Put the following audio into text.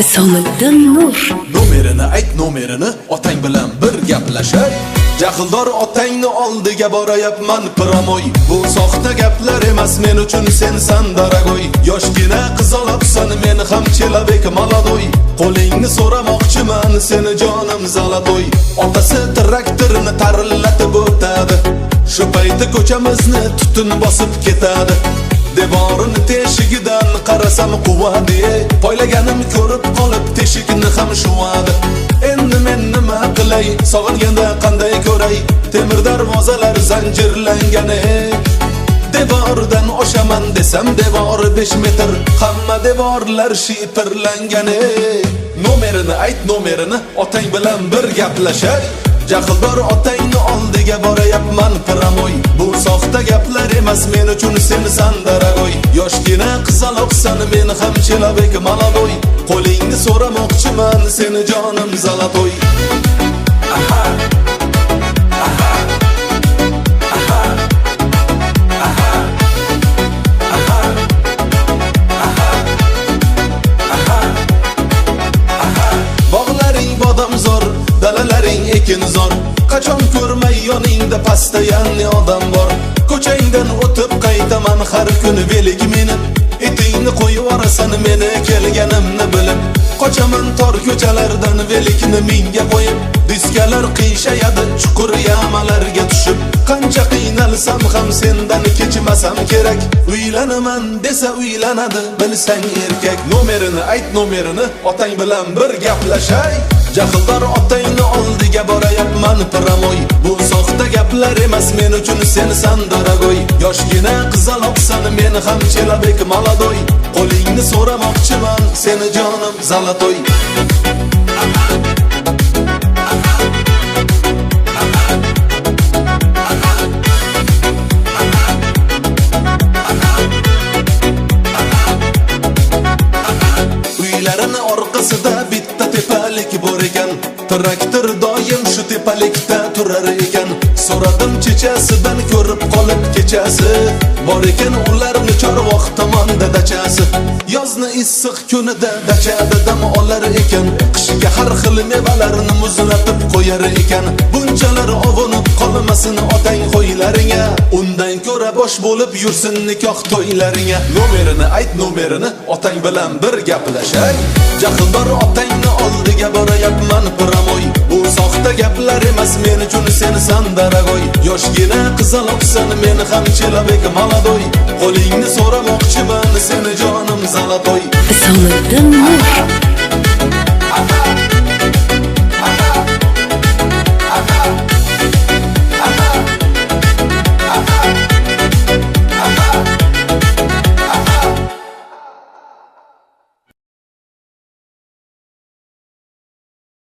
Isomiddin Nur. Nomerini ayt, nomerini otang bilan bir gaplashay. Jahldor otangni oldiga borayapman promoy. Bu soxta gaplar emas, men uchun sensan daragoy. Yoshgina qizaloqsan, men ham chelabek maladoy. Qo'lingni so'ramoqchiman, seni jonim zalatoy. Otasi traktorni tarillatib o'tadi. Shu payti ko'chamizni tutun bosib ketadi. Devorini teshigidan qarasam quvadi. Poylaganim ko'rib qolib teshigini ham shuvadi. Endi men nima qilay, sog'inganda qanday ko'ray? Temir darvozalar zanjirlangan. Devordan oshaman desam devor 5 metr, hamma devorlar shipirlangan. Nomerini ayt, nomerini otang bilan bir gaplashay. Jahldor otangni oldiga borayapman promoy. Bu soxta gaplar emas, men uchun sensan daragoy. Yoshgina qizaloqsan, men ham chelabek maladoy. Qo'lingni so'ramoqchiman, seni jonim zalatoy. Aha. Aha. Aha. Aha. Aha. Aha. Aha. Aha. Bog'laring bodamzor, dalalaring ekinzor. Qachon ko'rmay yoningda pasta yanni odam bor. Ko'changdan o'tib qaytaman har kuni velik minib. Etingni qo'yib orasan meni kelganimni bilib. Qochaman tor ko'chalardan velikni minga qo'yib. Diskalar qiyshayadi chuqur yamalarga tushib. Qancha qiynalsam ham sendan kechmasam kerak. Uylanaman desa uylanadi, bilsang erkak. Nomerini ayt, nomerini otang bilan bir gaplashay. Jahldor otangni oldiga borayapman promoy. Bu soxta gaplar emas, men uchun sensan daragoy. Yoshgina qizaloqsan, men ham chelabek maladoy. Qo'lingni so'ramoqchiman, seni jonim zalatoy. Uylarini orqasida bitta tepalik bor ekan. Traktor doim shu tepalikda turar ekan. So'radim chechasidan ko'rib qolib kechasi. Bor ekan ularni Chorvoq tomonda dachasi. Yozni issiq kunida dachada dam olar ekan. Qishga har xil mevalarni muzlatib qo'yar ekan. Bunchalar ovunib qolmasin otang qo'ylaringa. Undan ko'ra bosh bo'lib yursin nikoh to'ylaringa. Nomerini ayt, nomerini otang bilan bir gaplashay. Jahldor otangni oldiga borayapman promoy. Bu soxta gaplar emas, men uchun sensan daragoy. Yoshgina qizaloqsan, men ham chelabek maladoy. Qo'lingni so'ramoqchiman, seni jonim zalatoy. Isomiddin Nur.